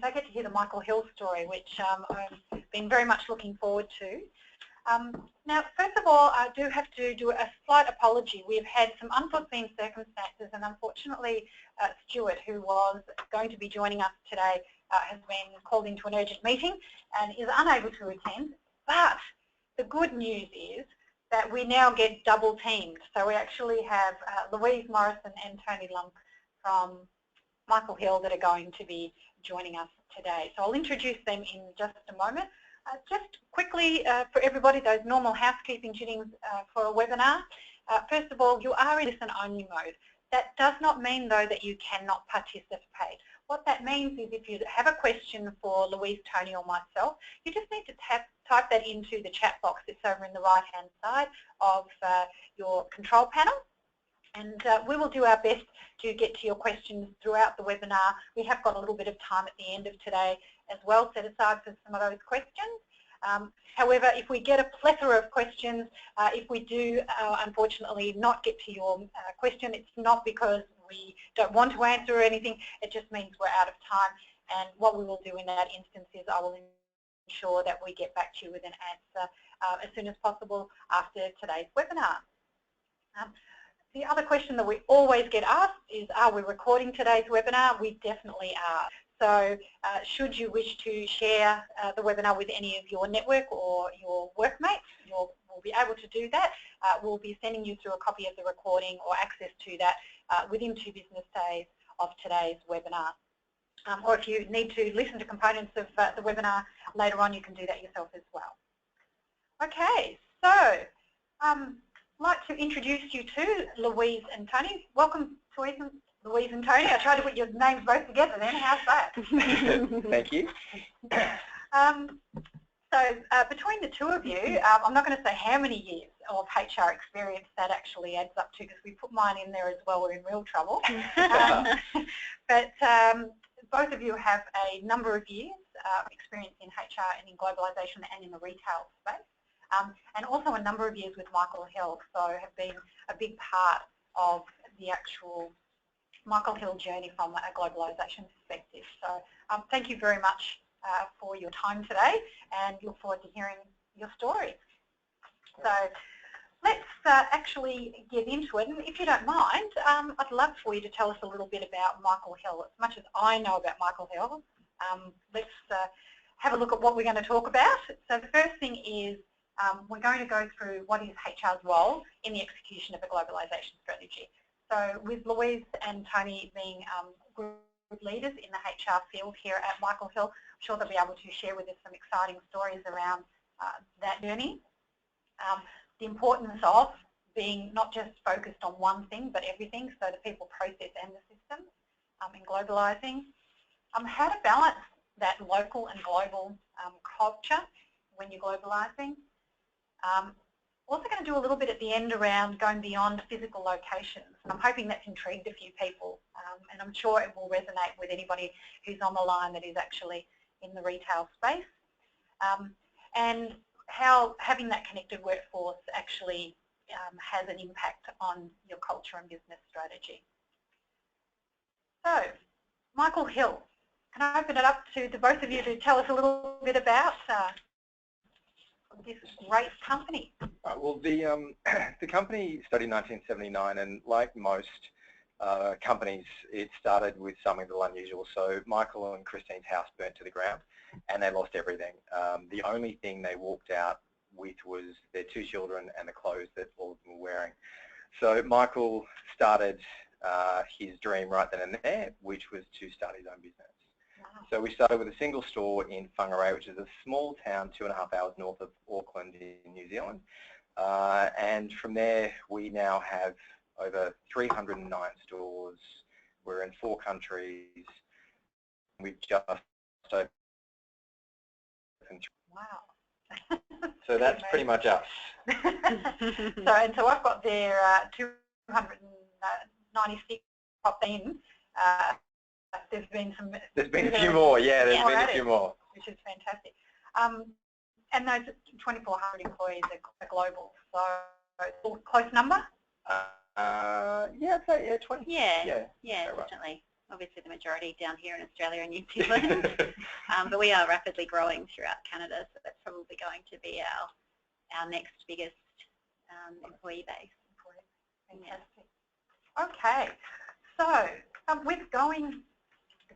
they get to hear the Michael Hill story, which I've been very much looking forward to. Now, first of all, I do have to do a slight apology. We've had some unforeseen circumstances, and unfortunately, Stuart, who was going to be joining us today, has been called into an urgent meeting and is unable to attend. But the good news is that we now get double teamed. So we actually have Louise Morrison and Tony Lump from Michael Hill that are going to be joining us today. So I'll introduce them in just a moment. Just quickly for everybody, those normal housekeeping duties for a webinar. First of all, you are in listen-only mode. That does not mean, though, that you cannot participate. What that means is if you have a question for Louise, Tony or myself, you just need to type that into the chat box that's over in the right-hand side of your control panel. And we will do our best to get to your questions throughout the webinar. We have got a little bit of time at the end of today as well set aside for some of those questions. However, if we get a plethora of questions, if we do unfortunately not get to your question, it's not because we don't want to answer or anything, it just means we're out of time. And what we will do in that instance is I will ensure that we get back to you with an answer as soon as possible after today's webinar. The other question that we always get asked is, are we recording today's webinar? We definitely are. So should you wish to share the webinar with any of your network or your workmates, we'll be able to do that. We'll be sending you through a copy of the recording or access to that within 2 business days of today's webinar. Or if you need to listen to components of the webinar later on, you can do that yourself as well. Okay, so I'd like to introduce you to Louise and Tony. Welcome to Louise and Tony. I tried to put your names both together then. How's that? Thank you. So between the two of you, I'm not going to say how many years of HR experience that actually adds up to, because we put mine in there as well. We're in real trouble. But both of you have a number of years experience in HR and in globalisation and in the retail space. And also a number of years with Michael Hill, so have been a big part of the actual Michael Hill journey from a globalisation perspective. So thank you very much for your time today, and look forward to hearing your story. So let's actually get into it, and if you don't mind, I'd love for you to tell us a little bit about Michael Hill. As much as I know about Michael Hill, let's have a look at what we're going to talk about. So the first thing is we're going to go through what is HR's role in the execution of a globalisation strategy. So with Louise and Tony being group leaders in the HR field here at Michael Hill, I'm sure they'll be able to share with us some exciting stories around that journey. The importance of being not just focused on one thing but everything, so the people, process and the system in globalising. How to balance that local and global culture when you're globalising. Also going to do a little bit at the end around going beyond physical locations. I'm hoping that's intrigued a few people, and I'm sure it will resonate with anybody who's on the line that is actually in the retail space, and how having that connected workforce actually has an impact on your culture and business strategy. So, Michael Hill, can I open it up to the both of you to tell us a little bit about this great company? Well, the company started in 1979, and like most companies, it started with something a little unusual. So Michael and Christine's house burnt to the ground, and they lost everything. The only thing they walked out with was their 2 children and the clothes that all of them were wearing. So Michael started his dream right then and there, which was to start his own business. So we started with a single store in Whangarei, which is a small town 2.5 hours north of Auckland in New Zealand. And from there, we now have over 309 stores. We're in 4 countries. We've just opened 3. Wow. So that's pretty much us. So I've got there 296 popped in. There's been a few more, yeah, there's been a few more. Which is fantastic. And those 2,400 employees are global, so it's a close number? Yeah, I'd say 20. Yeah, definitely. obviously the majority down here in Australia and New Zealand, but we are rapidly growing throughout Canada, so that's probably going to be our next biggest employee base. Fantastic. Okay, so with going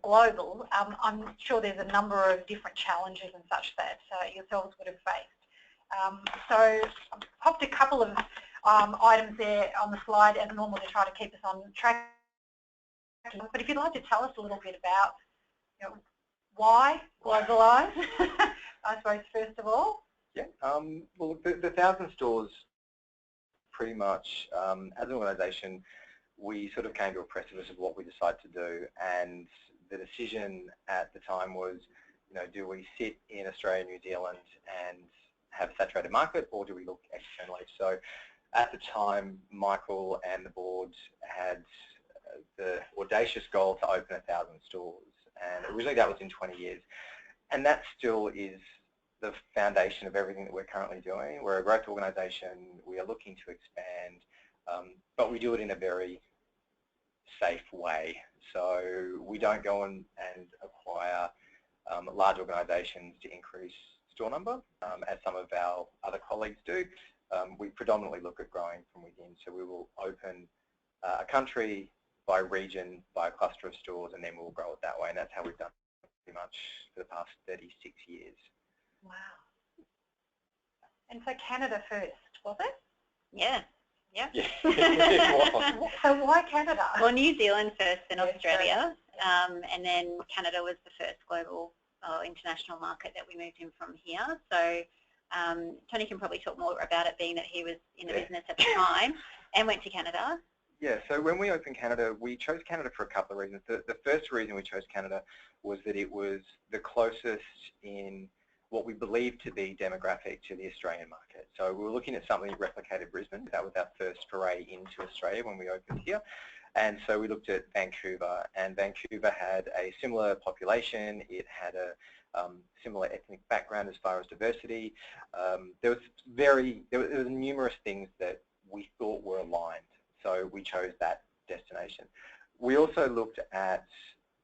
global, I'm sure there's a number of different challenges and such that yourselves would have faced. So I've popped a couple of items there on the slide as normal to try to keep us on track. But if you'd like to tell us a little bit about why globalise, I suppose first of all. Yeah, well, the 1,000 stores, pretty much, as an organisation, we sort of came to a precipice of what we decided to do, and the decision at the time was, do we sit in Australia and New Zealand and have a saturated market, or do we look externally? So at the time, Michael and the board had the audacious goal to open 1,000 stores, and originally that was in 20 years, and that still is the foundation of everything that we're currently doing. We're a growth organisation, we are looking to expand, but we do it in a very safe way. So we don't go and acquire large organisations to increase store number, as some of our other colleagues do. We predominantly look at growing from within, so we will open a country by region, by a cluster of stores, and then we'll grow it that way, and that's how we've done it pretty much for the past 36 years. Wow. And so Canada first, was it? Yeah. Yeah. So why Canada? Well, New Zealand first, then Australia, and then Canada was the first global international market that we moved in from here. So Tony can probably talk more about it, being that he was in the business at the time and went to Canada. Yeah, so when we opened Canada, we chose Canada for a couple of reasons. The first reason we chose Canada was that it was the closest in what we believed to be demographic to the Australian market. So we were looking at something that replicated Brisbane. That was our first foray into Australia when we opened here. And so we looked at Vancouver, and Vancouver had a similar population. It had a similar ethnic background as far as diversity. There was numerous things that we thought were aligned. So we chose that destination. We also looked at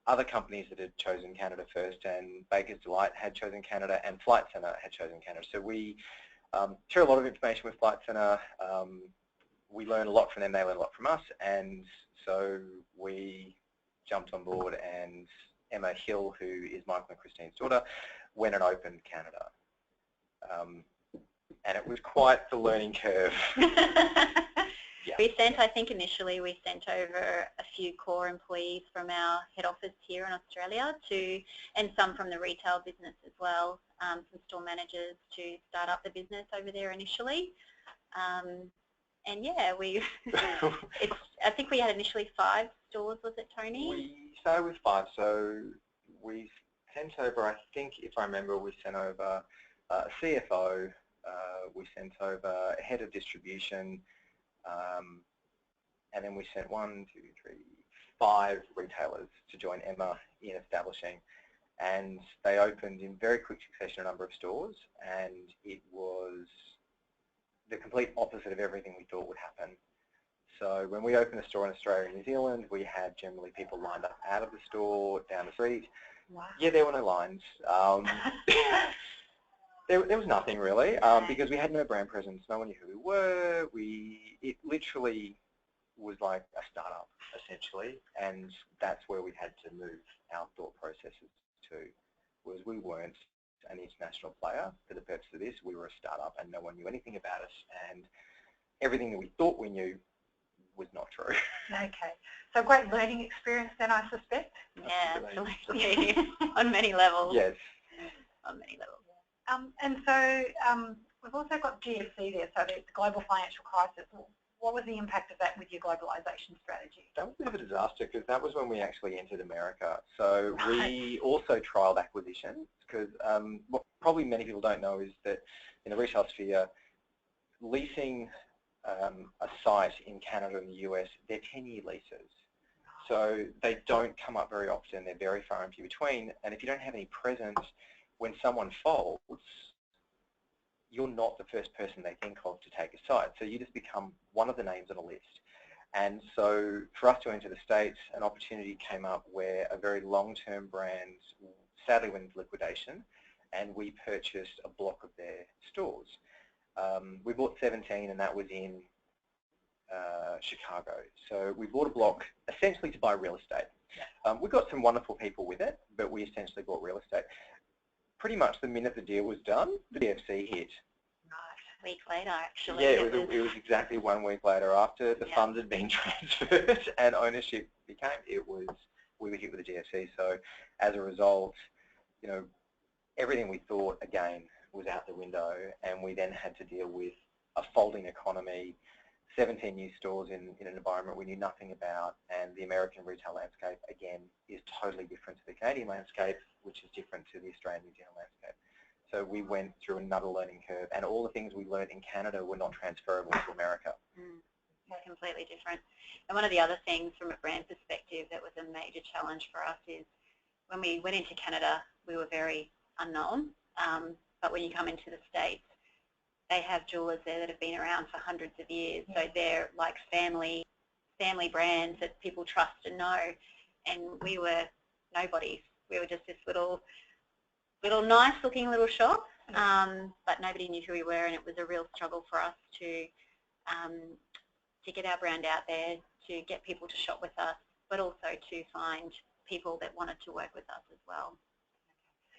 other companies that had chosen Canada first, and Baker's Delight had chosen Canada, and Flight Centre had chosen Canada. So we share a lot of information with Flight Centre. We learn a lot from them, they learn a lot from us, and so we jumped on board, and Emma Hill, who is Michael and Christine's daughter, went and opened Canada. And it was quite the learning curve. Yeah. We sent, I think initially we sent over a few core employees from our head office here in Australia and some from the retail business as well, some store managers to start up the business over there initially. And yeah, I think we had initially 5 stores, was it, Tony? We started with 5, so we sent over, I think if I remember, we sent over a CFO, we sent over a head of distribution, and then we sent 5 retailers to join Emma in establishing, and they opened in very quick succession a number of stores, and it was the complete opposite of everything we thought would happen. So when we opened a store in Australia and New Zealand, we had generally people lined up out of the store, down the street. Wow. Yeah, there were no lines. There was nothing really, because we had no brand presence. No one knew who we were. It literally was like a startup, essentially, and that's where we had to move our thought processes to. Was we weren't an international player for the purpose of this. We were a startup, and no one knew anything about us, and everything that we thought we knew was not true. Okay, so great learning experience then, I suspect. Yeah, absolutely. On many levels. Yes. On many levels. And so we've also got GFC there, so the global financial crisis. What was the impact of that with your globalisation strategy? That was a bit of a disaster, because that was when we actually entered America. So we also trialled acquisitions, because what probably many people don't know is that in the retail sphere, leasing a site in Canada and the US, they're 10-year leases. So they don't come up very often. They're very far and few between. And if you don't have any presence, when someone folds, you're not the first person they think of to take a site. So you just become one of the names on a list. And so for us to enter the States, an opportunity came up where a very long-term brand sadly went into liquidation, and we purchased a block of their stores. We bought 17, and that was in Chicago. So we bought a block essentially to buy real estate. We got some wonderful people with it, but we essentially bought real estate. Pretty much the minute the deal was done, the GFC hit. Right, a week later actually. Yeah, it was exactly 1 week later after the funds had been transferred and ownership became, we were hit with the GFC. So as a result, you know, everything we thought, again, was out the window, and we then had to deal with a folding economy, 17 new stores in an environment we knew nothing about, and the American retail landscape, again, is totally different to the Canadian landscape, which is different to the Australian New Zealand landscape. So we went through another learning curve, and all the things we learned in Canada were not transferable to America. They're completely different. And one of the other things from a brand perspective that was a major challenge for us is when we went into Canada, we were very unknown, but when you come into the States, they have jewellers there that have been around for hundreds of years, so they're like family brands that people trust and know, and we were nobodies. We were just this little nice looking little shop, but nobody knew who we were, and it was a real struggle for us to get our brand out there, to get people to shop with us, but also to find people that wanted to work with us as well.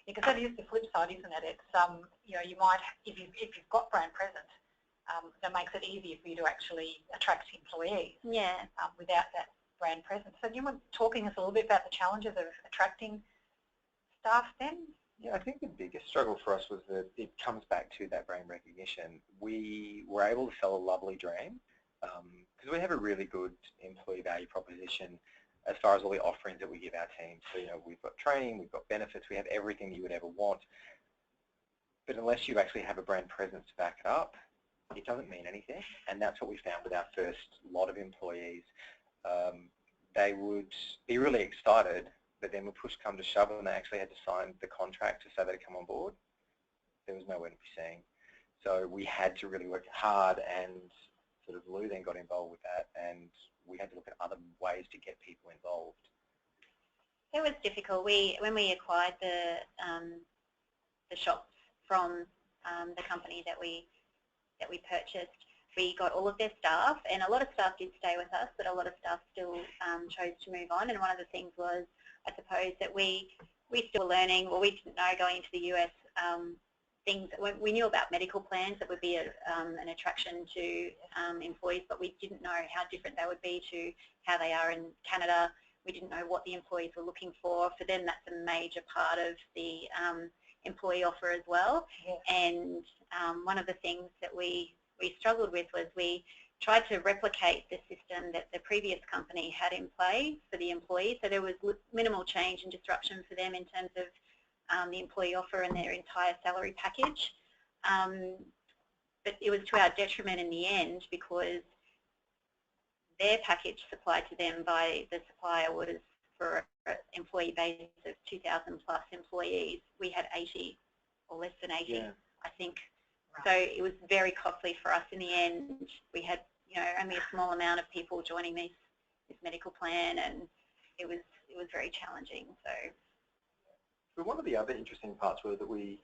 Because that is the flip side, isn't it? It's you know, you might, if you've got brand presence, that makes it easier for you to actually attract employees. Yeah. Without that brand presence. So do you mind talking us a little bit about the challenges of attracting staff then? Yeah, I think the biggest struggle for us was that it comes back to that brand recognition. We were able to sell a lovely dream because we have a really good employee value proposition as far as all the offerings that we give our team. So, you know, we've got training, we've got benefits, we have everything you would ever want. But unless you actually have a brand presence to back it up, it doesn't mean anything. And that's what we found with our first lot of employees. They would be really excited, but then when push come to shove and they actually had to sign the contract to say they'd come on board, there was nowhere to be seen. So we had to really work hard, and sort of Lou then got involved with that, and we had to look at other ways to get people involved. It was difficult. When we acquired the shops from the company that we purchased, we got all of their staff, and a lot of staff did stay with us, but a lot of staff still chose to move on. And one of the things was, I suppose, that we still were learning. Well, we didn't know going into the US things. We knew about medical plans that would be an attraction to employees, but we didn't know how different they would be to how they are in Canada. We didn't know what the employees were looking for. For them, that's a major part of the employee offer as well. Yeah. And one of the things that we struggled with was we tried to replicate the system that the previous company had in play for the employees. So there was minimal change and disruption for them in terms of the employee offer and their entire salary package. But it was to our detriment in the end, because their package supplied to them by the supplier was for an employee base of 2,000 plus employees. We had 80 or less than 80, yeah. I think. Right. So it was very costly for us in the end. We had, you know, only a small amount of people joining this medical plan, and it was very challenging. So. But one of the other interesting parts were that we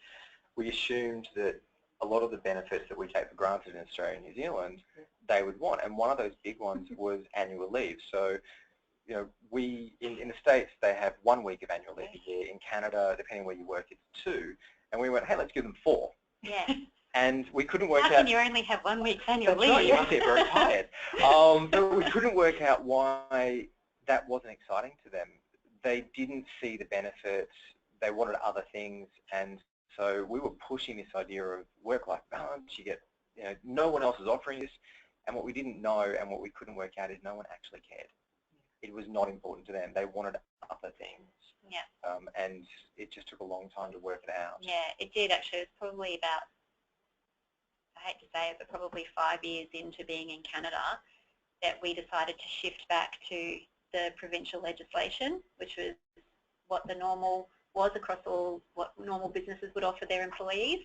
assumed that a lot of the benefits that we take for granted in Australia and New Zealand, they would want, and one of those big ones was annual leave. So, you know, in the States they have 1 week of annual leave a year. In Canada, depending where you work, it's 2. And we went, hey, let's give them 4. Yeah. And we couldn't work out. How can you only have 1 week's annual leave? Right, you must get very tired. But we couldn't work out why that wasn't exciting to them. They didn't see the benefits. They wanted other things, and so we were pushing this idea of work-life balance. You get, you know, no one else is offering this, and what we didn't know and what we couldn't work out is no one actually cared. It was not important to them. They wanted other things. Yeah. And it just took a long time to work it out. Yeah, it did actually. It was probably about, I hate to say it, but probably 5 years into being in Canada that we decided to shift back to the provincial legislation, which was what the normal was across all what normal businesses would offer their employees.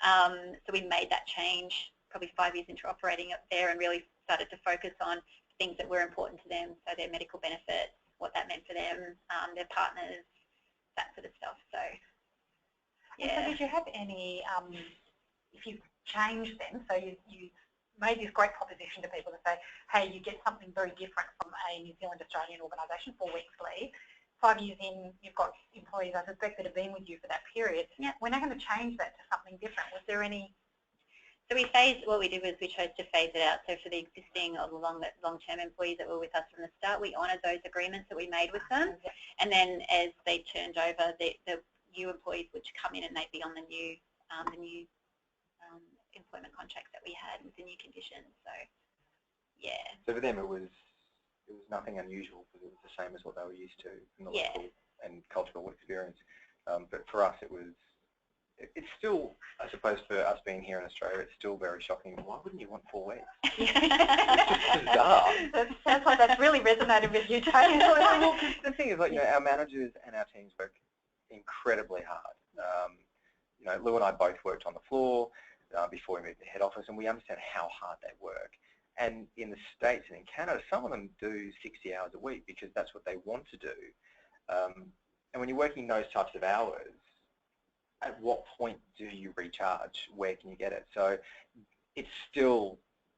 So we made that change probably 5 years into operating up there, and really started to focus on things that were important to them, so their medical benefits, what that meant for them, their partners, that sort of stuff. So, yeah. And so did you have any, if you changed them, so you made this great proposition to people to say, hey, you get something very different from a New Zealand Australian organisation, 4 weeks leave. 5 years in, you've got employees, I suspect, that have been with you for that period. Yeah. We're now going to change that to something different. Was there any? So what we did was we chose to phase it out. So for the existing or the long-term employees that were with us from the start, we honoured those agreements that we made with them. Yeah. And then as they turned over, the new employees would come in and they'd be on the new employment contracts that we had with the new conditions. So, yeah. So for them, it was nothing unusual because it was the same as what they were used to in the local and cultural experience. But for us, it's still, I suppose, for us being here in Australia, it's still very shocking. Why wouldn't you want 4 weeks? It's just bizarre. That sounds like that's really resonated with you, Tony. Well, the thing is, like, you know, our managers and our teams work incredibly hard. You know, Lou and I both worked on the floor before we moved to head office, and we understand how hard they work. And in the States and in Canada, some of them do 60 hours a week because that's what they want to do. And when you're working those types of hours, at what point do you recharge? Where can you get it? So it still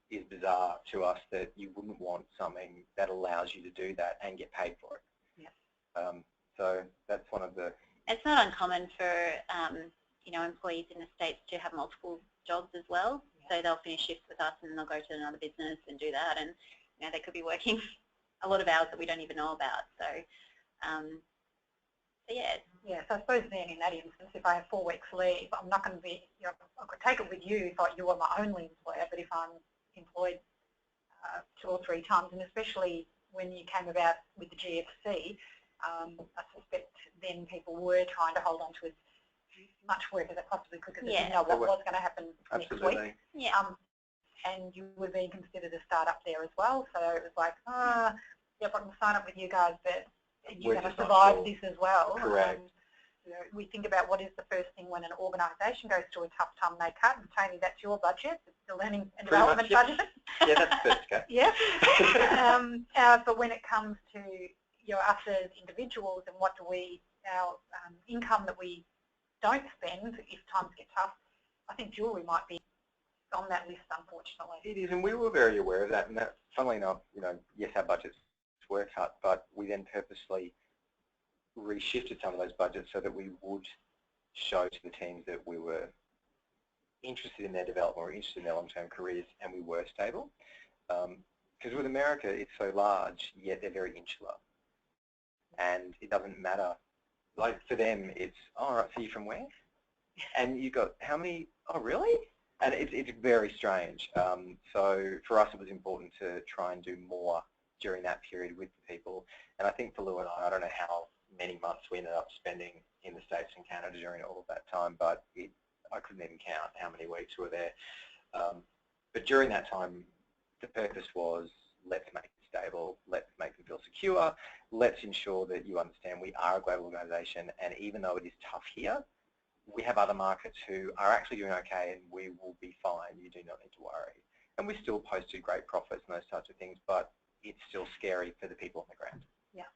is bizarre to us that you wouldn't want something that allows you to do that and get paid for it. Yeah. So that's one of the... It's not uncommon for you know, employees in the States to have multiple jobs as well. So they'll finish shifts with us and they'll go to another business and do that, and you know, they could be working a lot of hours that we don't even know about. So, so yeah. Yeah, so I suppose then in that instance, if I have 4 weeks leave, I'm not going to be, you know, I could take it with you if you were my only employer, but if I'm employed 2 or 3 times, and especially when you came about with the GFC, I suspect then people were trying to hold on to as much work as they possibly could because they didn't know what was going to happen next week. Yeah. And you were being considered a start-up there as well, so it was like, yep, I can sign up with you guys, but you're going to survive this as well. Correct. You know, we think about what is the first thing when an organisation goes through a tough time they cut, and Tony, that's your budget, it's the learning and development budget. Yeah, that's the first go. Yeah. But when it comes to, you know, us as individuals and what do we, our income that we don't spend if times get tough, I think jewellery might be on that list, unfortunately. It is, and we were very aware of that, and that, funnily enough, you know, yes, our budgets were cut, but we then purposely reshifted some of those budgets so that we would show to the teams that we were interested in their development or interested in their long-term careers, and we were stable. Because with America, it's so large, yet they're very insular. And it doesn't matter. Like, for them, it's, oh, all right, so you're from where? And you got, how many, oh, really? And it's very strange. So for us, it was important to try and do more during that period with the people. And I think for Lou and I don't know how many months we ended up spending in the States and Canada during all of that time, but I couldn't even count how many weeks we were there. But during that time, the purpose was, let's make it stable, let's make them feel secure, let's ensure that you understand we are a global organisation, and even though it is tough here, we have other markets who are actually doing okay and we will be fine, you do not need to worry. And we still posted great profits and those types of things, but it's still scary for the people on the ground. Yeah,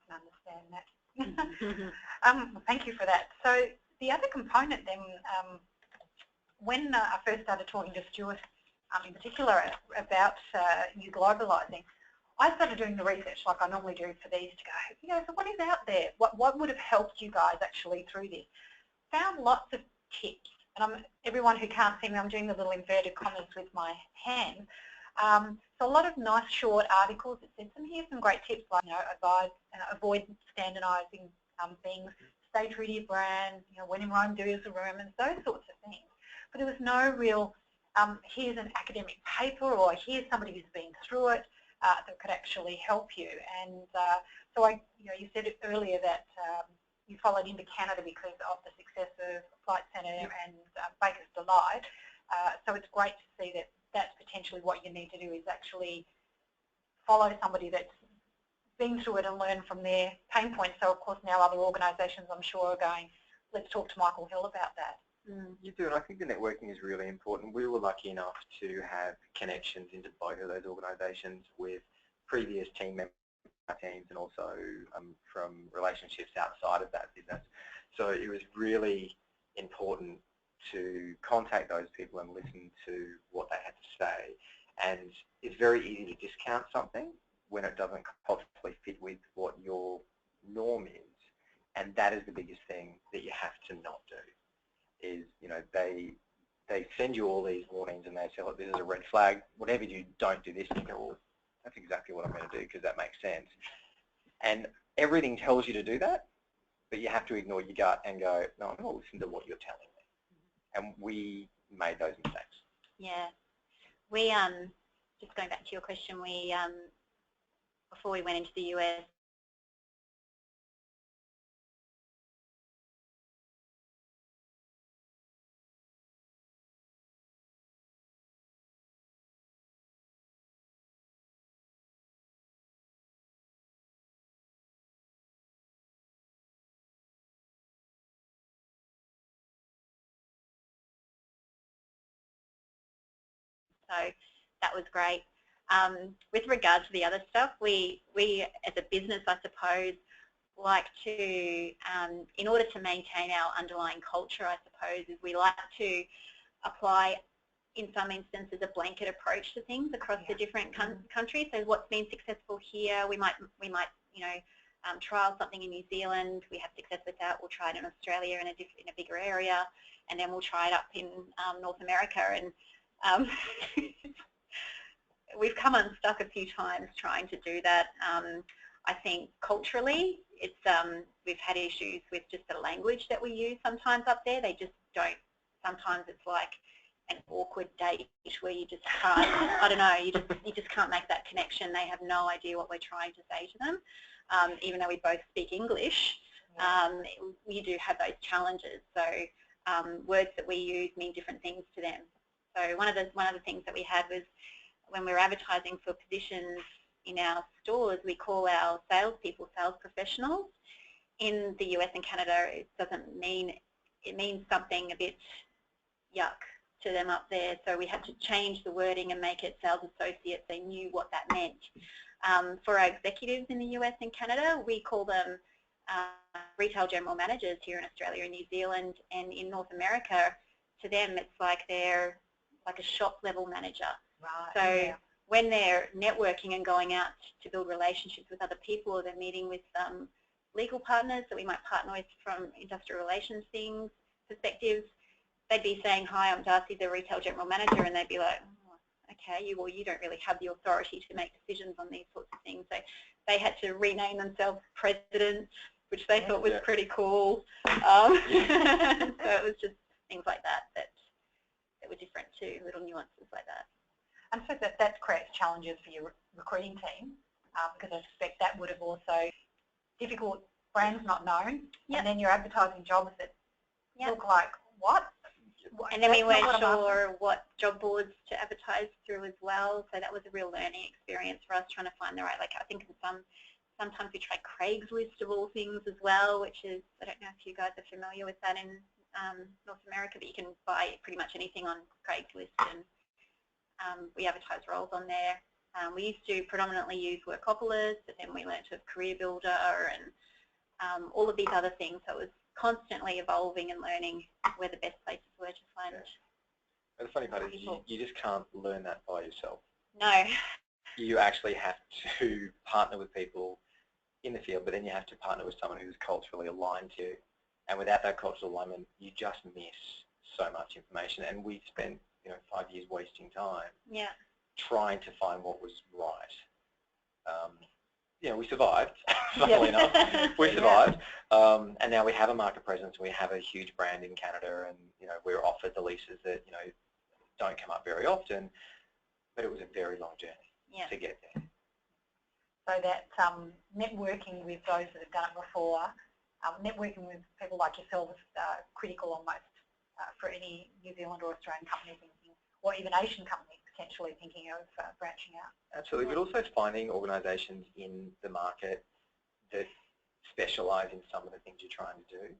I can understand that. Thank you for that. So the other component then, when I first started talking to Stuart in particular about you globalising, I started doing the research like I normally do for these to go, you know, so what is out there? What would have helped you guys actually through this? Found lots of tips, and everyone who can't see me, I'm doing the little inverted commas with my hand. So a lot of nice short articles that said, here's some great tips like, you know, avoid standardising things, stay true to your brand, you know, when in Rome, do as a Romans, those sorts of things. But there was no real, here's an academic paper, or here's somebody who's been through it that could actually help you. And so you said earlier that you followed into Canada because of the success of Flight Centre and Baker's Delight. So it's great to see that that's potentially what you need to do, is actually follow somebody that's been through it and learn from their pain points. So of course now other organisations, I'm sure, are going, let's talk to Michael Hill about that. You do, and I think the networking is really important. We were lucky enough to have connections into both of those organisations with previous team members teams and also from relationships outside of that business. So it was really important to contact those people and listen to what they had to say. And it's very easy to discount something when it doesn't culturally fit with what your norm is. And that is the biggest thing that you have to not do. Is, you know, they send you all these warnings and they say, look, this is a red flag. Whatever you do, don't do this. And you go, well, that's exactly what I'm going to do because that makes sense. And everything tells you to do that, but you have to ignore your gut and go, no, I'm going to listen to what you're telling me. And we made those mistakes. Yeah. We, just going back to your question, we, before we went into the US, so that was great. With regard to the other stuff, we as a business, I suppose, like to, in order to maintain our underlying culture, I suppose, is we like to apply, in some instances, a blanket approach to things across the different countries. So what's been successful here, we might you know, trial something in New Zealand. We have success with that. We'll try it in Australia in a bigger area, and then we'll try it up in North America. And we've come unstuck a few times trying to do that. I think culturally, it's we've had issues with just the language that we use sometimes up there. They just don't. Sometimes it's like an awkward date where you just can't. I don't know. You just can't make that connection. They have no idea what we're trying to say to them, even though we both speak English. You do have those challenges. So words that we use mean different things to them. So one of the things that we had was when we were advertising for positions in our stores, we call our salespeople sales professionals. In the US and Canada, it means something a bit yuck to them up there. So we had to change the wording and make it sales associates. They knew what that meant. For our executives in the US and Canada, we call them retail general managers here in Australia and New Zealand, and in North America, to them it's like they're like a shop level manager. Right. So when they're networking and going out to build relationships with other people, or they're meeting with legal partners that we might partner with from industrial relations things perspectives, they'd be saying, hi, I'm Darcy, the retail general manager, and they'd be like, oh, okay, you don't really have the authority to make decisions on these sorts of things. So they had to rename themselves president, which they thought was pretty cool. So it was just things like that were different too, little nuances like that. And so that creates challenges for your recruiting team, because I suspect that would have also difficult brands not known, and then you're advertising jobs that look like what? And then we weren't sure what job boards to advertise through as well, so that was a real learning experience for us, trying to find the right, like I think sometimes we try Craigslist of all things as well, which is, I don't know if you guys are familiar with that in North America, but you can buy pretty much anything on Craigslist, and we advertise roles on there. We used to predominantly use Workopolis, but then we learned of Career Builder and all of these other things, so it was constantly evolving and learning where the best places were to find. And the funny part is you just can't learn that by yourself. No. You actually have to partner with people in the field, but then you have to partner with someone who's culturally aligned to you. And without that cultural alignment, you just miss so much information. And we spent 5 years wasting time trying to find what was right. We survived, funnily enough. We survived. And now we have a market presence. We have a huge brand in Canada, and we're offered the leases that don't come up very often. But it was a very long journey to get there. So that networking with those that have done it before, networking with people like yourself is critical almost for any New Zealand or Australian company thinking, or even Asian companies potentially thinking of branching out. Absolutely, but also finding organisations in the market that specialise in some of the things you're trying to do,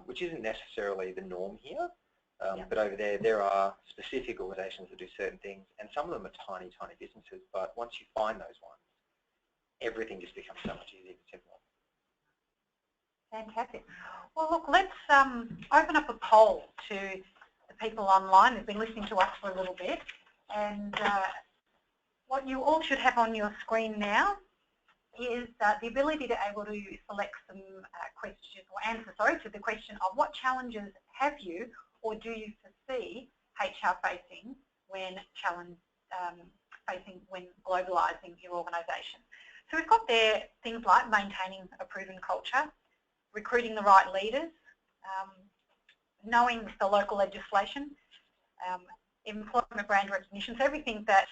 which isn't necessarily the norm here. But over there are specific organisations that do certain things, and some of them are tiny, tiny businesses. But once you find those ones, everything just becomes so much easier and simpler. Fantastic. Well, look, let's open up a poll to the people online who've been listening to us for a little bit. And what you all should have on your screen now is the ability to able to select some questions or answer, to the question of what challenges have you or do you foresee HR facing when when globalising your organisation. So we've got there things like maintaining a proven culture, recruiting the right leaders, knowing the local legislation, employment brand recognition, so everything that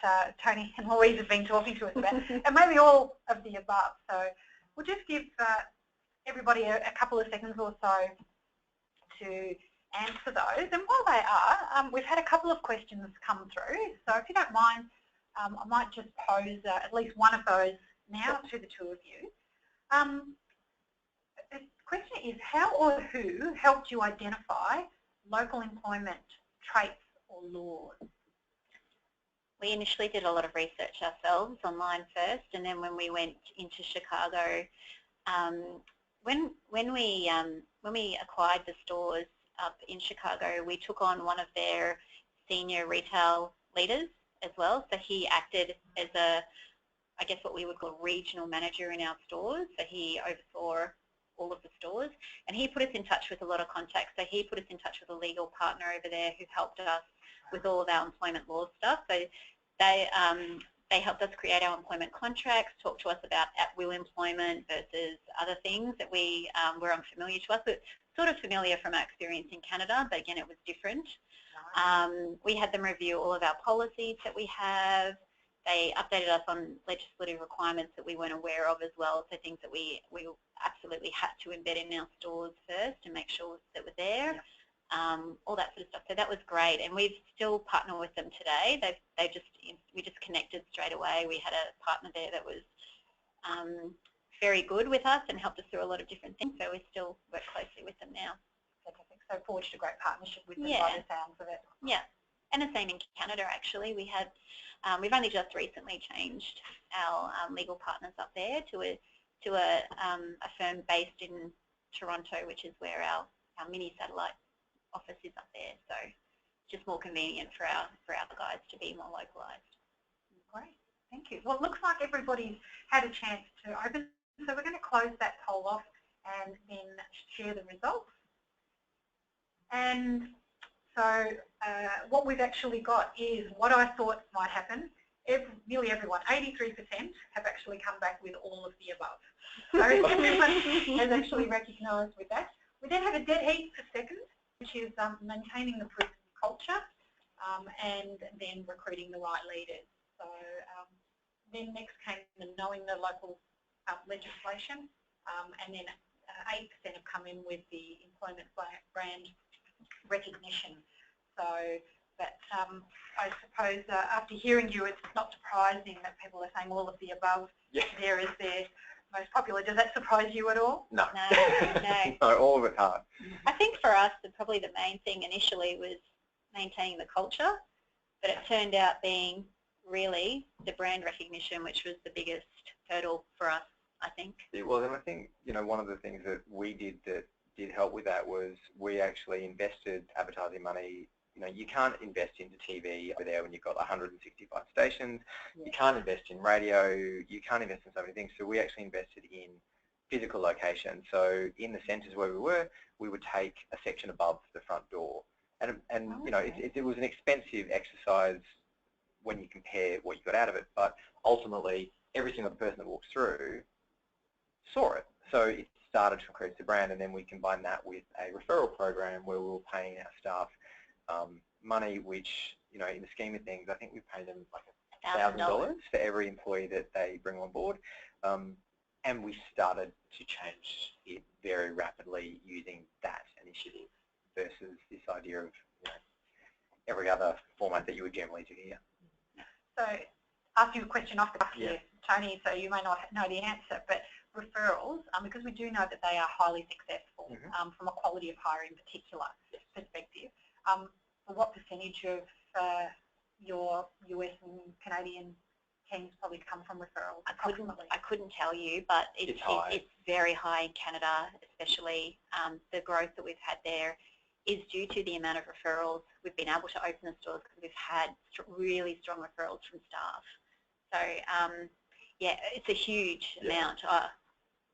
Tony and Louise have been talking to us about, and maybe all of the above. So we'll just give everybody a couple of seconds or so to answer those. And while they are, we've had a couple of questions come through. So if you don't mind, I might just pose at least one of those now to the two of you. The question is, how or who helped you identify local employment traits or laws? We initially did a lot of research ourselves online first, and then when we went into Chicago, when we acquired the stores up in Chicago, we took on one of their senior retail leaders as well. So he acted as I guess what we would call regional manager in our stores. So he oversaw all of the stores, and he put us in touch with a lot of contacts. So he put us in touch with a legal partner over there who helped us with all of our employment law stuff. So they helped us create our employment contracts, talk to us about at-will employment versus other things that we were unfamiliar to us, but sort of familiar from our experience in Canada, but again, it was different. We had them review all of our policies that we have. They updated us on legislative requirements that we weren't aware of as well, so things that we absolutely had to embed in our stores first and make sure that were there, all that sort of stuff. So that was great, and we still partner with them today. We just connected straight away. We had a partner there that was very good with us and helped us through a lot of different things, so we still work closely with them now. Fantastic. So forged a great partnership with them by the sounds of it. Yeah, and the same in Canada actually. We had, we've only just recently changed our legal partners up there to a firm based in Toronto, which is where our mini satellite office is up there. So just more convenient for our guys to be more localised. Great, thank you. Well, it looks like everybody's had a chance to open, so we're going to close that poll off and then share the results. And so what we've actually got is what I thought might happen. Nearly everyone, 83%, have actually come back with all of the above. So everyone has actually recognised with that. We then have a dead heat for second, which is maintaining the proven culture and then recruiting the right leaders. So then next came the knowing the local legislation, and then 8% have come in with the employment brand recognition. So that I suppose after hearing you, it's not surprising that people are saying all of the above there is their most popular. Does that surprise you at all? No. No. No, all of it's hard. I think for us, probably the main thing initially was maintaining the culture, but it turned out being really the brand recognition, which was the biggest hurdle for us, I think. It was, and I think, one of the things that we did that did help with that was we actually invested advertising money. You can't invest into TV over there when you've got 165 stations. You can't invest in radio. You can't invest in so many things. So we actually invested in physical locations. So in the centres where we were, we would take a section above the front door. And it was an expensive exercise when you compare what you got out of it. But ultimately, every single person that walks through saw it. So it started to increase the brand, and then we combined that with a referral program where we were paying our staff money, which, in the scheme of things, I think we pay them like $1,000 for every employee that they bring on board. And we started to change it very rapidly using that initiative versus this idea of every other format that you would generally do here. So ask you a question off the cuff here, Tony, so you may not know the answer, but referrals, because we do know that they are highly successful from a quality of hire in particular perspective. what percentage of your US and Canadian teams probably come from referrals? I couldn't tell you, but it's very high in Canada, especially. The growth that we've had there is due to the amount of referrals. We've been able to open the stores because we've had really strong referrals from staff. So, yeah, it's a huge amount.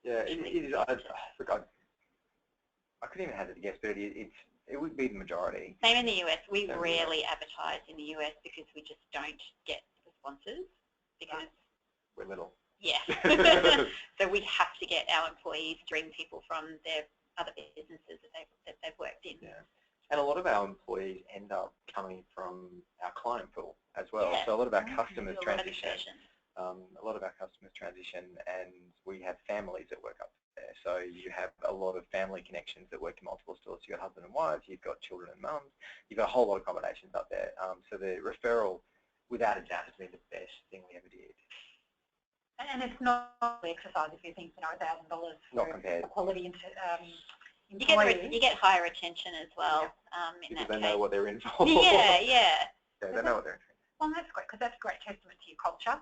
Yeah, it is. Look, I couldn't even hazard a guess, but it would be the majority. Same in the US. We rarely advertise in the US because we just don't get responses because we're little. Yeah. So we have to get our employees to bring people from their other businesses that they've worked in. Yeah. And a lot of our employees end up coming from our client pool as well. Yeah. So a lot of our customers transition. A lot of our customers transition, and we have families that work up there. So you have a lot of family connections that work in multiple stores. You've got husband and wives, you've got children and mums, you've got a whole lot of combinations up there. So the referral, without a doubt, has been the best thing we ever did. And it's not the exercise if you think, you know, $1,000 not compared. Quality into you get higher attention as well. In because that they case. know what they're in for. Yeah. Yeah, they know what they're in for. Well, that's great, because that's a great testament to your culture,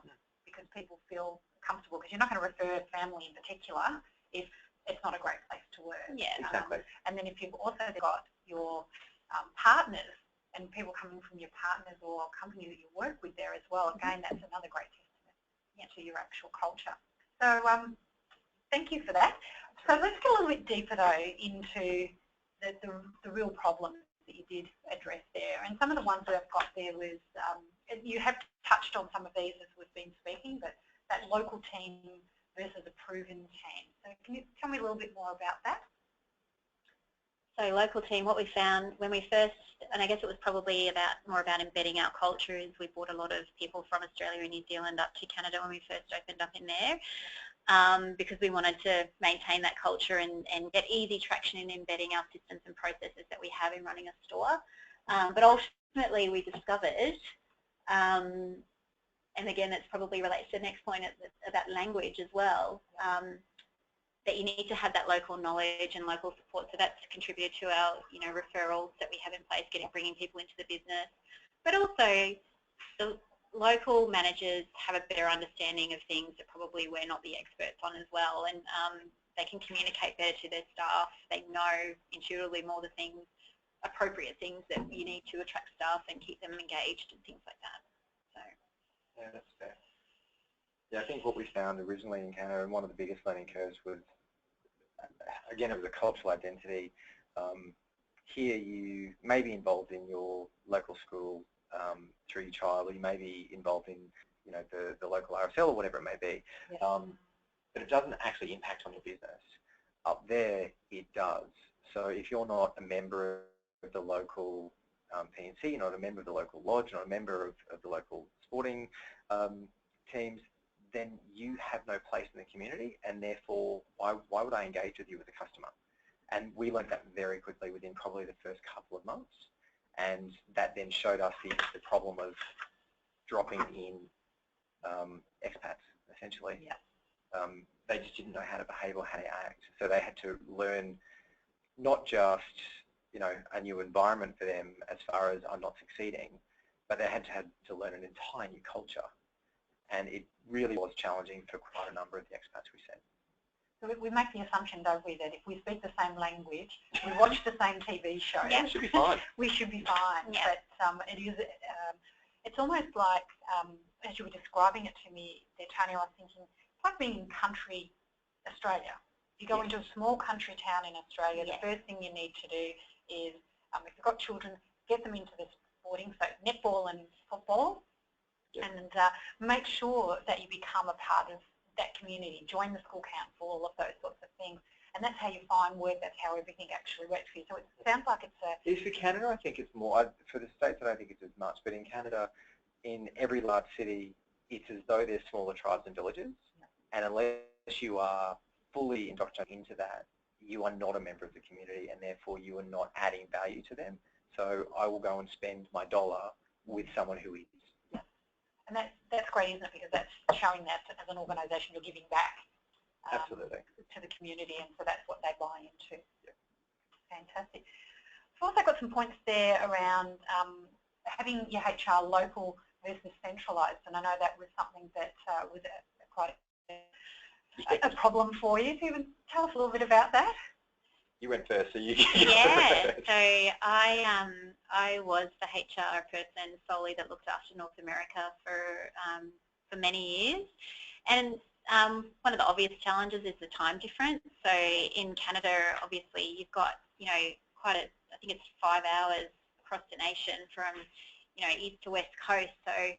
because people feel comfortable, because you're not going to refer family in particular if it's not a great place to work. Yeah, exactly. And then if you've also got your partners and people coming from your partners or company that you work with there as well, again, that's another great testament to your actual culture. So thank you for that. So let's get a little bit deeper though into the real problems that you did address there. And some of the ones that I've got there was, you have touched on some of these as we've been speaking, but that local team versus a proven team. So can you tell me a little bit more about that? So local team, what we found when we first, and I guess it was probably more about embedding our culture, is we brought a lot of people from Australia and New Zealand up to Canada when we first opened up in there, because we wanted to maintain that culture and get easy traction in embedding our systems and processes that we have in running a store. But ultimately we discovered, and again that probably relates to the next point about language as well, that you need to have that local knowledge and local support. So that's contributed to our, referrals that we have in place, bringing people into the business. But also, the local managers have a better understanding of things that probably we're not the experts on as well, and they can communicate better to their staff. They know intuitively more the appropriate things that you need to attract staff and keep them engaged and things like that. So. Yeah, that's fair. Yeah, I think what we found originally in Canada, and one of the biggest learning curves was, again, it was a cultural identity. Here you may be involved in your local school through your child, or you may be involved in, the local RSL or whatever it may be. Yes. But it doesn't actually impact on your business. Up there, it does. So if you're not a member of the local PNC, you're not a member of the local lodge, you're not a member of the local sporting teams, then you have no place in the community, and therefore why would I engage with you as a customer? And we learned that very quickly within probably the first couple of months, and that then showed us the problem of dropping in expats, essentially. Yeah. They just didn't know how to behave or how to act, so they had to learn not just a new environment for them as far as I'm not succeeding, but they had to learn an entire new culture. And it really was challenging for quite a number of the expats we sent. So we make the assumption, don't we, that if we speak the same language, we watch the same TV show, yeah. We should be fine. We should be fine. Yeah. But it's almost like, as you were describing it to me there, Tony, I was thinking, it's like being in country Australia. You go into a small country town in Australia, the first thing you need to do is, if you've got children, get them into the sporting, so netball and football. And make sure that you become a part of that community, join the school council, all of those sorts of things. And that's how you find work, that's how everything actually works for you. So it sounds like it's a... For Canada, I think it's more. For the States, I don't think it's as much. But in Canada, in every large city, it's as though there's smaller tribes and villages. And unless you are fully indoctrinated into that, you are not a member of the community, and therefore you are not adding value to them. So I will go and spend my dollar with someone who is. And that's great, isn't it? Because that's showing that as an organisation you're giving back Absolutely. To the community, and so that's what they buy into. Yeah. Fantastic. I've also got some points there around having your HR local versus centralised, and I know that was something that was quite a problem for you. So you can tell us a little bit about that. You went first, so you yeah. So I was the HR person solely that looked after North America for many years, and one of the obvious challenges is the time difference. So in Canada, obviously, you've got quite a, I think it's 5 hours across the nation from east to west coast. So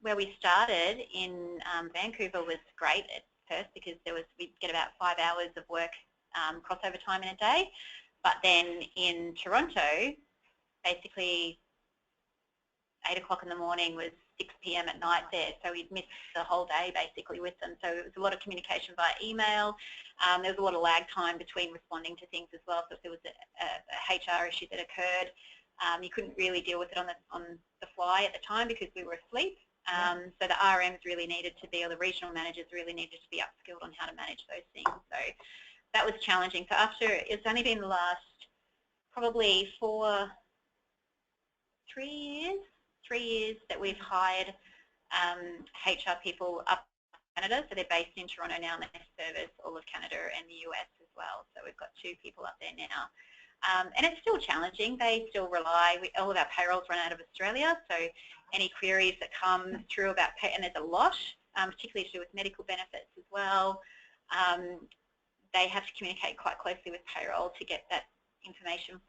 where we started in Vancouver was great at first because we'd get about 5 hours of work crossover time in a day, but then in Toronto, basically 8 o'clock in the morning was 6 p.m. at night there, so we'd miss the whole day basically with them. So it was a lot of communication via email. There was a lot of lag time between responding to things as well. So if there was a HR issue that occurred, you couldn't really deal with it on the fly at the time because we were asleep. So the RMs really needed to be, or the regional managers really needed to be upskilled on how to manage those things. So that was challenging. So after, it's only been the last probably 3 years that we've hired HR people up in Canada. So they're based in Toronto now and they service all of Canada and the US as well. So we've got 2 people up there now. And it's still challenging. They still rely, all of our payrolls run out of Australia, so any queries that come through about pay, and there's a lot, particularly to do with medical benefits as well, they have to communicate quite closely with payroll to get that information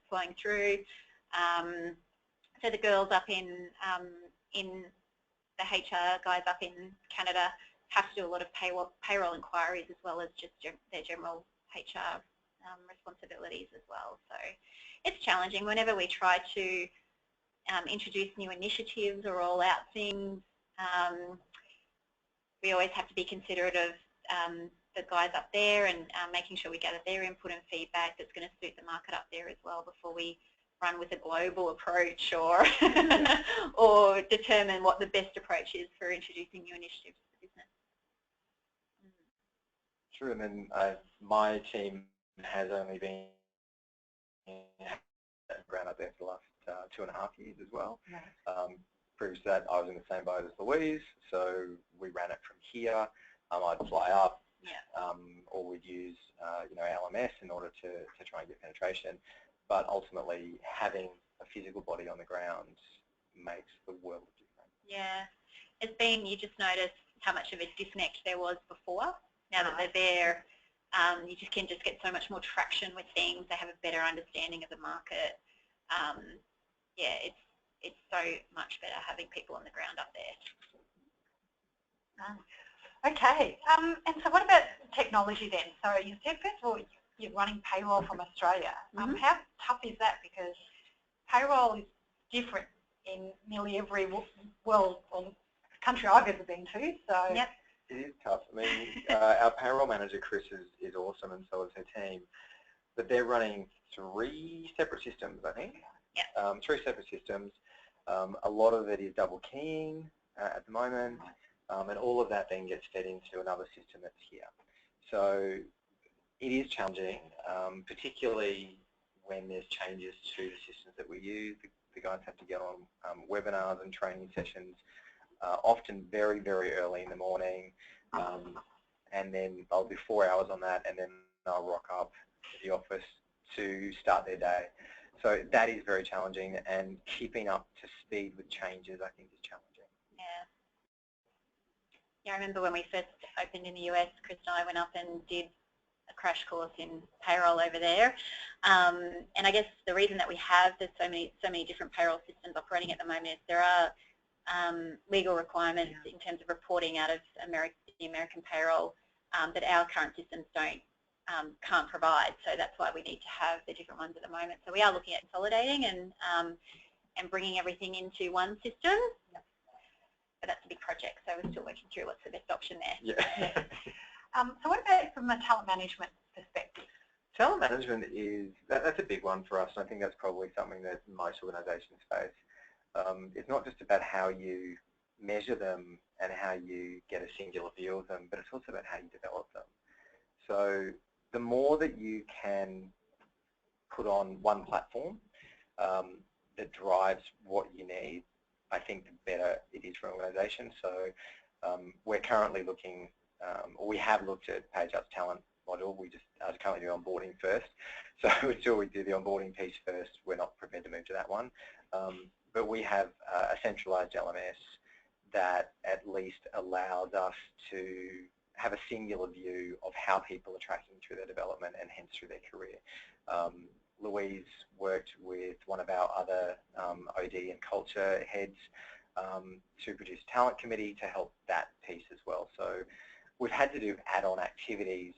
flowing through. So the girls up in the HR guys up in Canada have to do a lot of payroll inquiries as well as just their general HR responsibilities as well. So it's challenging. Whenever we try to introduce new initiatives or roll out things, we always have to be considerate of the guys up there and making sure we gather their input and feedback that's going to suit the market up there as well before we run with a global approach or or determine what the best approach is for introducing new initiatives to the business. True, and then my team has only been around up there for the last 2.5 years as well. Right. Proves that I was in the same boat as Louise, so we ran it from here. I'd fly up, or we'd use LMS in order to try and get penetration. But ultimately, having a physical body on the ground makes the world of difference. Yeah, it's been, you just notice how much of a disconnect there was before. Now that they're there, you can just get so much more traction with things. They have a better understanding of the market. Yeah, it's so much better having people on the ground up there. Okay, and so what about technology then? So you said first of all you're running payroll from Australia. How tough is that? Because payroll is different in nearly every world or country I've ever been to. So yep. It is tough. I mean, our payroll manager, Chris, is awesome, and so is her team. But they're running 3 separate systems, I think. Yeah. 3 separate systems. A lot of it is double keying at the moment, and all of that then gets fed into another system that's here. So it is challenging, particularly when there's changes to the systems that we use. The guys have to get on webinars and training sessions, often very, very early in the morning, and then they'll do 4 hours on that, and then they'll rock up to the office to start their day. So that is very challenging, and keeping up to speed with changes, I think, is challenging. Yeah. Yeah, I remember when we first opened in the US, Chris and I went up and did a crash course in payroll over there, and I guess the reason that we have there's so many different payroll systems operating at the moment is there are legal requirements in terms of reporting out of the American payroll that our current systems can't provide. So that's why we need to have the different ones at the moment. So we are looking at consolidating and bringing everything into one system. But that's a big project, so we're still working through what's the best option there. Yeah. So what about from a talent management perspective? Talent management that's a big one for us, and I think that's probably something that most organisations face. It's not just about how you measure them and how you get a singular view of them, but it's also about how you develop them. So the more that you can put on one platform that drives what you need, I think the better it is for an organisation. So we're currently looking, or we have looked at PageUp's talent module. We just are currently doing onboarding first. So until we do the onboarding piece first, we're not prepared to move to that one. But we have a centralised LMS that at least allows us to have a singular view of how people are tracking through their development and hence through their career. Louise worked with one of our other OD and culture heads to produce a talent committee to help that piece as well. So we've had to do add-on activities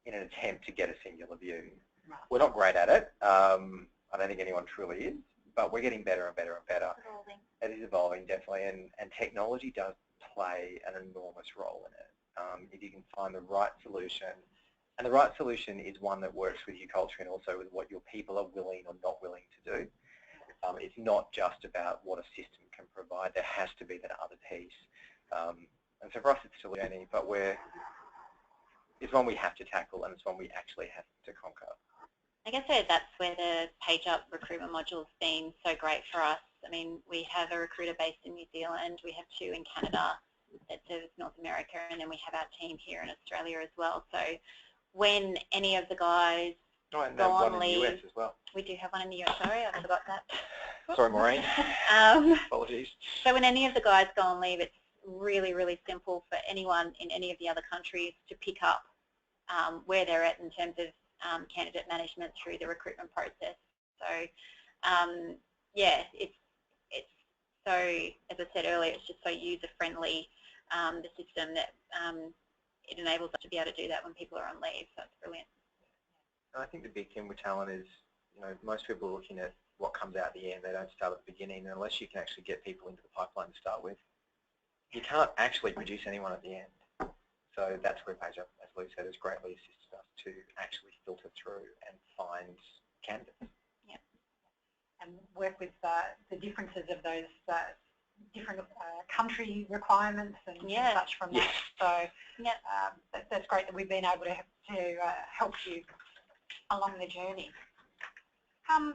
in an attempt to get a singular view. Right. We're not great at it. I don't think anyone truly is, but we're getting better and better and better. It's evolving. It is evolving, definitely, and technology does play an enormous role in it. If you can find the right solution, and the right solution is one that works with your culture and also with what your people are willing or not willing to do. It's not just about what a system can provide. There has to be that other piece. And so for us, it's still a journey, but it's one we have to tackle, and it's one we actually have to conquer. I guess that's where the PageUp recruitment module's been so great for us. I mean, we have a recruiter based in New Zealand, we have 2 in Canada that serves North America, and then we have our team here in Australia as well. So when any of the guys go on leave, leave, in the US as well. We do have one in the US, sorry, I forgot that. Sorry, Maureen. Apologies. So when any of the guys go on leave, it's really, really simple for anyone in any of the other countries to pick up where they're at in terms of candidate management through the recruitment process. So yeah, it's so, as I said earlier, it's just so user-friendly, the system, that it enables us to be able to do that when people are on leave, so it's brilliant. I think the big thing with talent is, most people are looking at what comes out at the end. They don't start at the beginning, and unless you can actually get people into the pipeline to start with, you can't actually produce anyone at the end. So that's where PageUp, as Lou said, has greatly assisted us to actually filter through and find candidates. Yeah. And work with the differences of those different country requirements and such from that. So that's great that we've been able to help you along the journey. So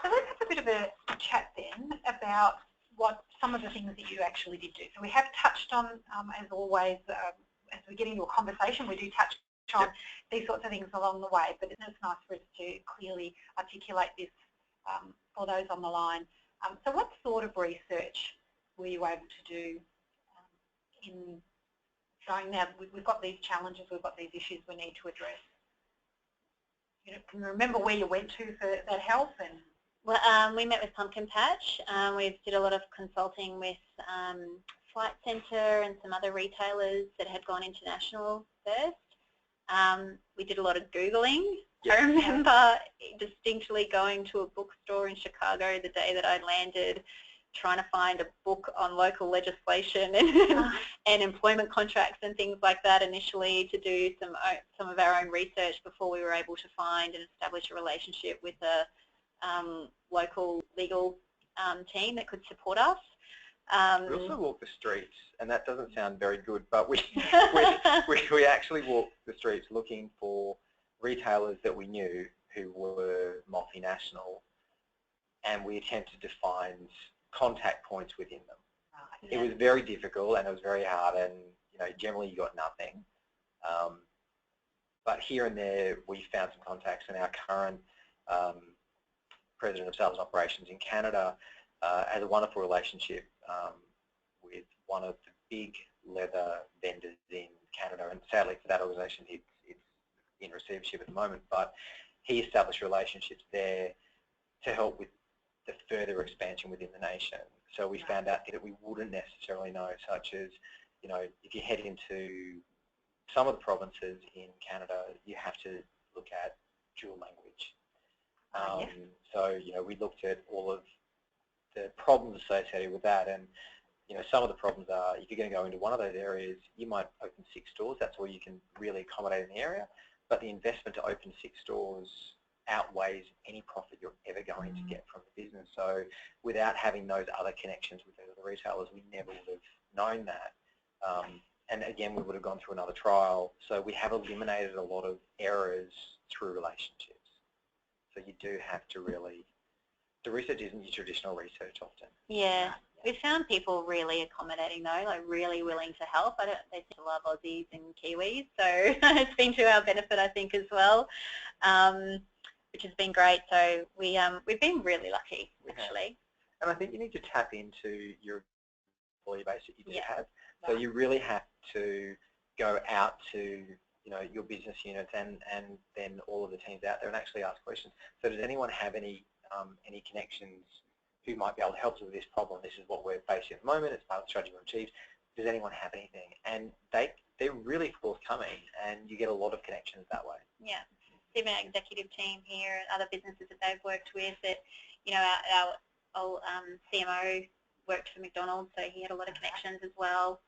let's have a bit of a chat then about what some of the things that you actually did do. So we have touched on, as always, as we get into a conversation, we do touch on these sorts of things along the way, but it's nice for us to clearly articulate this for those on the line. So what sort of research were you able to do in showing now we've got these challenges, we've got these issues we need to address? Can you remember where you went to for that help? And well, we met with Pumpkin Patch. We did a lot of consulting with Flight Centre and some other retailers that had gone international first. We did a lot of Googling. Yep. I remember distinctly going to a bookstore in Chicago the day that I landed, trying to find a book on local legislation and employment contracts and things like that initially, to do some of our own research before we were able to find and establish a relationship with a local legal team that could support us. We also walked the streets, and that doesn't sound very good, but we actually walked the streets looking for retailers that we knew who were multinational, and we attempted to find contact points within them. Right. It was very difficult and it was very hard, and generally you got nothing. But here and there we found some contacts, and our current President of Sales and Operations in Canada has a wonderful relationship with one of the big leather vendors in Canada, and sadly for that organisation it's in receivership at the moment, but he established relationships there to help with the further expansion within the nation. So we found out that we wouldn't necessarily know, such as, if you head into some of the provinces in Canada, you have to look at dual language. So, we looked at all of the problems associated with that, and, some of the problems are, if you're going to go into one of those areas, you might open 6 stores. That's all you can really accommodate in the area, but the investment to open 6 stores outweighs any profit you're ever going to get from the business. So without having those other connections with the retailers, we never would have known that. And again, we would have gone through another trial. So we have eliminated a lot of errors through relationships. So you do have to really, the research isn't your traditional research often. Yeah. We've found people really accommodating though, like really willing to help. They seem to love Aussies and Kiwis, so it's been to our benefit, I think, as well, which has been great. So we've been really lucky, actually. And I think you need to tap into your employee base that you do have. So Right. you really have to go out to your business units and then all of the teams out there and actually ask questions. So does anyone have any connections who might be able to help us with this problem? This is what we're facing at the moment. It's part of the strategy we've achieved. Does anyone have anything? And they're really forthcoming, and you get a lot of connections that way. Yeah. Even our executive team here, other businesses that they've worked with, that our old CMO worked for McDonald's, so he had a lot of connections as well.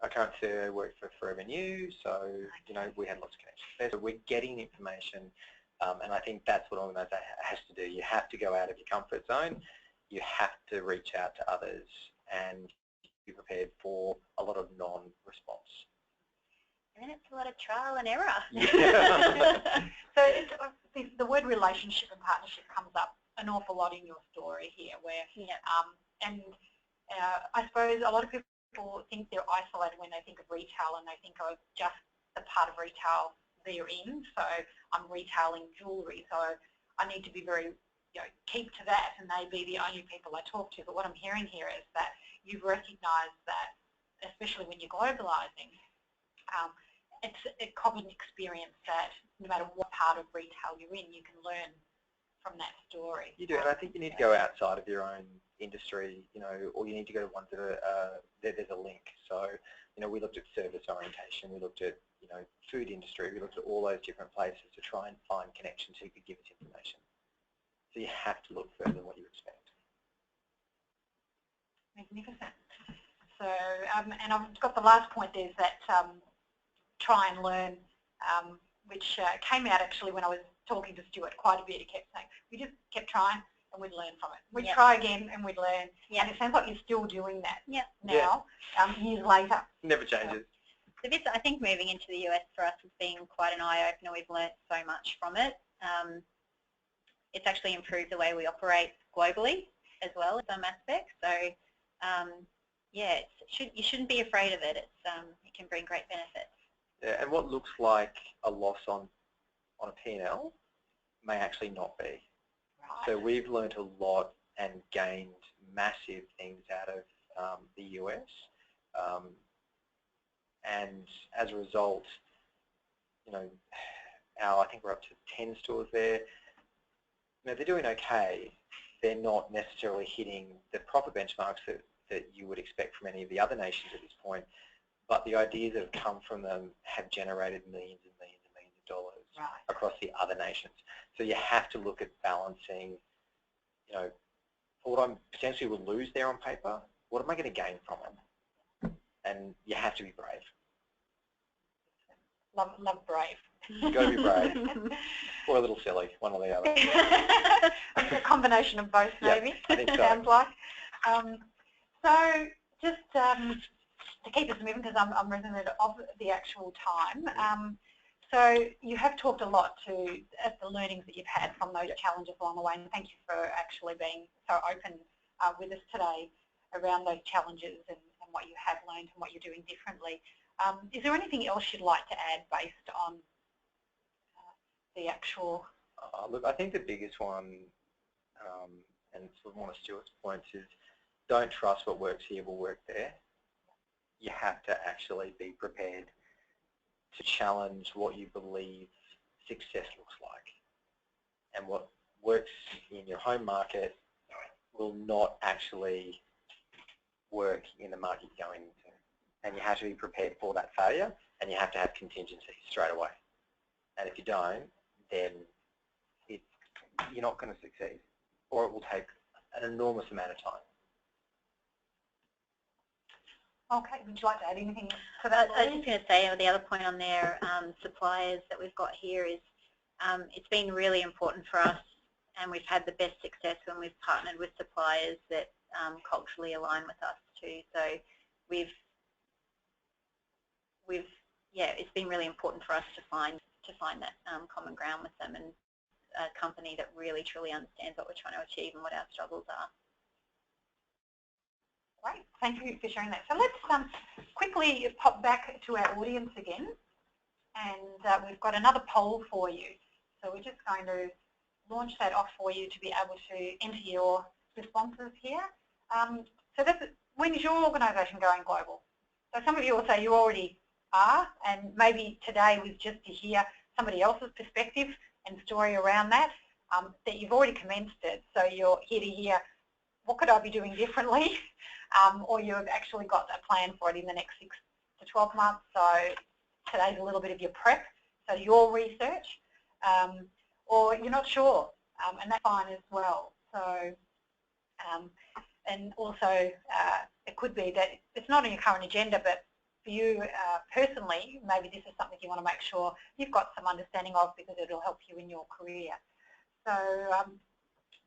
Our current CEO worked for Forever New, so we had lots of connections there. So we're getting information, and I think that's what an organisation has to do. You have to go out of your comfort zone. You have to reach out to others and be prepared for a lot of non-response. And then it's a lot of trial and error. Yeah. So the word relationship and partnership comes up an awful lot in your story here, where I suppose a lot of people think they're isolated when they think of retail, and they think of just the part of retail they're in. So I'm retailing jewellery, so I need to be very, keep to that, and they be the only people I talk to. But what I'm hearing here is that you've recognised that, especially when you're globalising, it's a common experience that no matter what part of retail you're in, you can learn from that story. You do, and I think you need to go outside of your own industry, or you need to go to ones that are there's a link. So, we looked at service orientation, we looked at food industry, we looked at all those different places to try and find connections who could give us information. So you have to look further than what you expect. Magnificent. So, and I've got the last point there, is that try and learn, which came out actually when I was talking to Stuart quite a bit. He kept saying, we just kept trying and we'd learn from it. We'd try again and we'd learn. And it sounds like you're still doing that now, years later. Never changes. So this, I think, moving into the US for us has been quite an eye-opener. We've learnt so much from it. It's actually improved the way we operate globally as well in some aspects. So, you shouldn't be afraid of it. It can bring great benefits. Yeah, and what looks like a loss on a P&L may actually not be. Right. So we've learnt a lot and gained massive things out of the US. And as a result, I think we're up to 10 stores there. They're doing okay. They're not necessarily hitting the profit benchmarks that you would expect from any of the other nations at this point, but the ideas that have come from them have generated millions and millions and millions of dollars across the other nations. So you have to look at balancing, what I potentially would lose there on paper, what am I going to gain from it? And you have to be brave. Love brave. You've got to be brave. Or a little silly, one or the other. A combination of both, maybe. I think so. Sounds like. So just to keep us moving, because I'm resident of the actual time. So you have talked a lot to the learnings that you've had from those challenges along the way, and thank you for actually being so open with us today around those challenges and what you have learned and what you're doing differently. Is there anything else you'd like to add based on the actual... Look, I think the biggest one, and sort of one of Stuart's points, is don't trust what works here will work there. You have to actually be prepared to challenge what you believe success looks like. And what works in your home market will not actually work in the market you're going into. And you have to be prepared for that failure, and you have to have contingency straight away. And if you don't, then you're not going to succeed, or it will take an enormous amount of time. Okay, would you like to add anything to that? I was just going to say, the other point on there, suppliers that we've got here is it's been really important for us, and we've had the best success when we've partnered with suppliers that culturally align with us too. So it's been really important for us to find that common ground with them, and a company that really truly understands what we're trying to achieve and what our struggles are. Great, thank you for sharing that. So let's quickly pop back to our audience again, and we've got another poll for you. So we're just going to launch that off for you to be able to enter your responses here. So when is your organisation going global? So some of you will say you already are, and maybe today was just to hear somebody else's perspective and story around that, that you've already commenced it. So you're here to hear, what could I be doing differently? Or you've actually got a plan for it in the next 6 to 12 months. So today's a little bit of your prep, so your research, or you're not sure, and that's fine as well. So, and also it could be that it's not on your current agenda, but for you personally, maybe this is something you want to make sure you've got some understanding of, because it'll help you in your career. So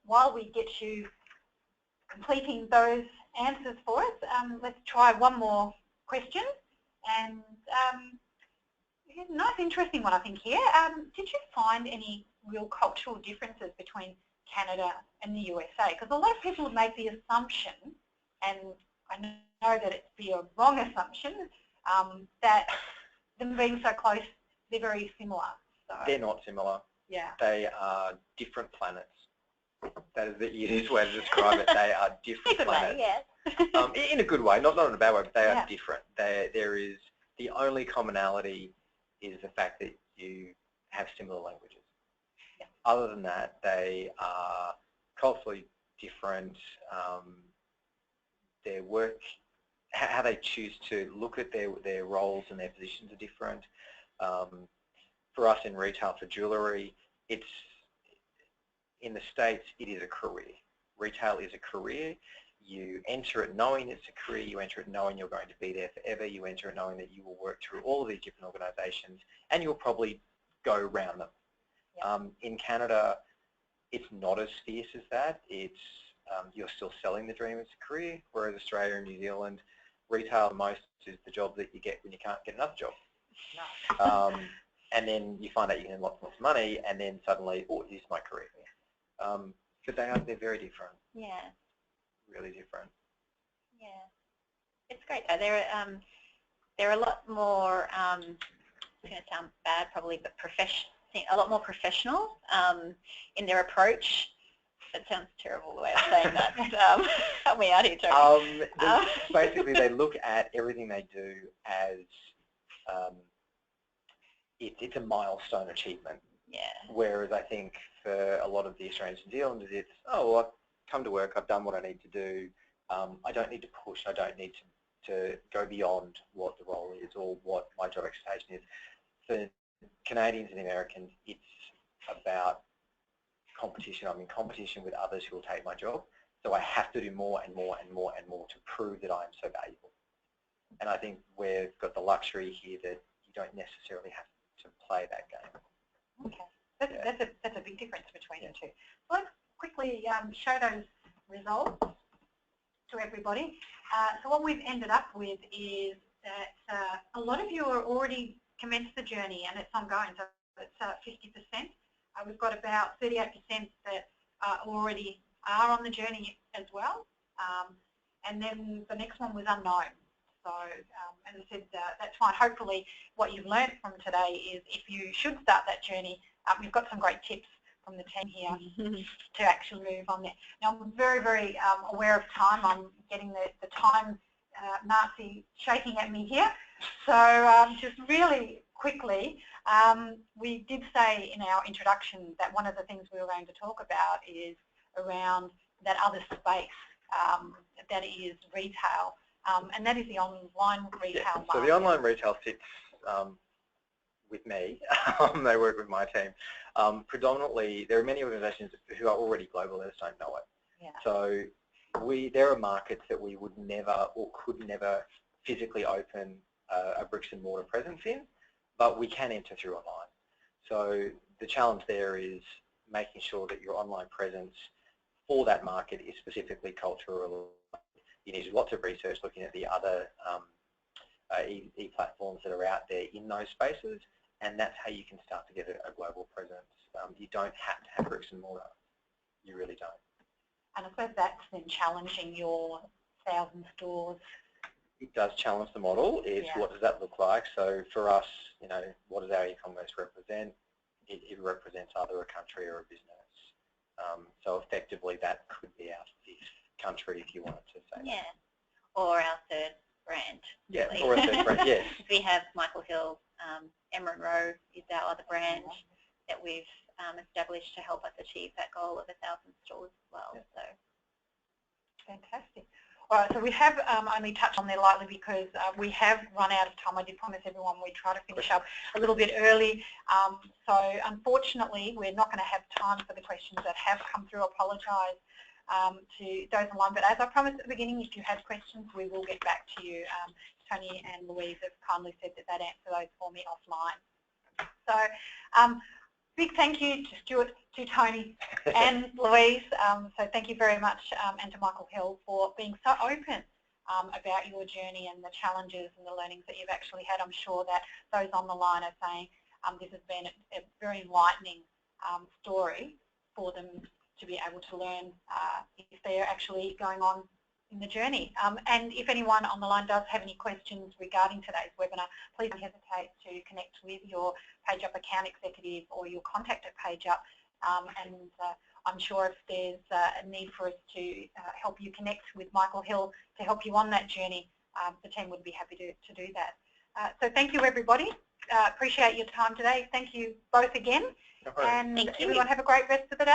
while we get you completing those answers for us, let's try one more question. And nice, interesting one, I think, here. Did you find any real cultural differences between Canada and the USA? Because a lot of people make the assumption, and I know that it's the wrong assumption, that them being so close, they're very similar. So, they're not similar. Yeah. They are different planets. That is the easiest way to describe it. They are different planets. Yes. In a good way, not in a bad way, but they are different. There is, the only commonality is the fact that you have similar languages. Yeah. Other than that, they are culturally different. Their work, how they choose to look at their roles and their positions are different. For us in retail, for jewellery, it's, in the States, it is a career. Retail is a career. You enter it knowing it's a career. You enter it knowing you're going to be there forever. You enter it knowing that you will work through all of these different organisations, and you'll probably go around them. Yep. In Canada, it's not as fierce as that. It's you're still selling the dream as a career, whereas Australia and New Zealand, retail most is the job that you get when you can't get another job. No. And then you find out you can earn lots and lots of money, and then suddenly, oh, here's my career. But they're very different. Yeah. Really different. Yeah. It's great though. They're a lot more, it's going to sound bad probably, but a lot more professional in their approach. That sounds terrible the way I'm saying that. Help me out here, Tony. Basically, they look at everything they do as it's a milestone achievement. Yeah. Whereas I think for a lot of the Australians and New Zealanders, it's, oh, well, I've come to work, I've done what I need to do. I don't need to push, I don't need to go beyond what the role is or what my job expectation is. For Canadians and Americans, it's about competition. I'm in competition with others who will take my job, so I have to do more and more and more and more to prove that I am so valuable. And I think we've got the luxury here that you don't necessarily have to play that game. Okay, that's a big difference between the two. So let's quickly show those results to everybody. So what we've ended up with is that a lot of you are already commenced the journey, and it's ongoing, so it's 50%. We've got about 38% that already are on the journey as well, and then the next one was unknown. So as I said, that's fine. Hopefully what you've learned from today is if you should start that journey, we've got some great tips from the team here to actually move on there. Now I'm very, very aware of time. I'm getting the time Nazi shaking at me here. So just really quickly, we did say in our introduction that one of the things we were going to talk about is around that other space that is retail, and that is the online retail market. So the online retail sits with me. They work with my team. Predominantly, there are many organisations who are already global that just don't know it. Yeah. So there are markets that we would never or could never physically open a bricks and mortar presence in, but we can enter through online. So the challenge there is making sure that your online presence for that market is specifically cultural. You need to do lots of research looking at the other e-platforms that are out there in those spaces, and that's how you can start to get a global presence. you don't have to have bricks and mortar. You really don't. And I suppose that's then challenging your 1,000 stores. It does challenge the model. It's what does that look like? So for us, you know, what does our e-commerce represent? It represents either a country or a business. So effectively, that could be our fifth country if you wanted to say that. Or our third brand. Yeah, really. or a third brand, yes. We have Michael Hill, Emerald Row is our other brand that we've established to help us achieve that goal of 1,000 stores as well. So fantastic. All right, so we have only touched on there lightly because we have run out of time. I did promise everyone we'd try to finish up a little bit early. So unfortunately, we're not going to have time for the questions that have come through. I apologise to those online, but as I promised at the beginning, if you have questions, we will get back to you. Tony and Louise have kindly said that they'd answer those for me offline. So big thank you to Stuart, to Tony and Louise. So thank you very much, and to Michael Hill for being so open about your journey and the challenges and the learnings that you've actually had. I'm sure that those on the line are saying this has been a very enlightening story for them to be able to learn if they're actually going on in the journey. And if anyone on the line does have any questions regarding today's webinar, please don't hesitate to connect with your PageUp account executive or your contact at PageUp. And I'm sure if there's a need for us to help you connect with Michael Hill to help you on that journey, the team would be happy to do that. So thank you, everybody. Appreciate your time today. Thank you both again. No problem. And everyone have a great rest of the day.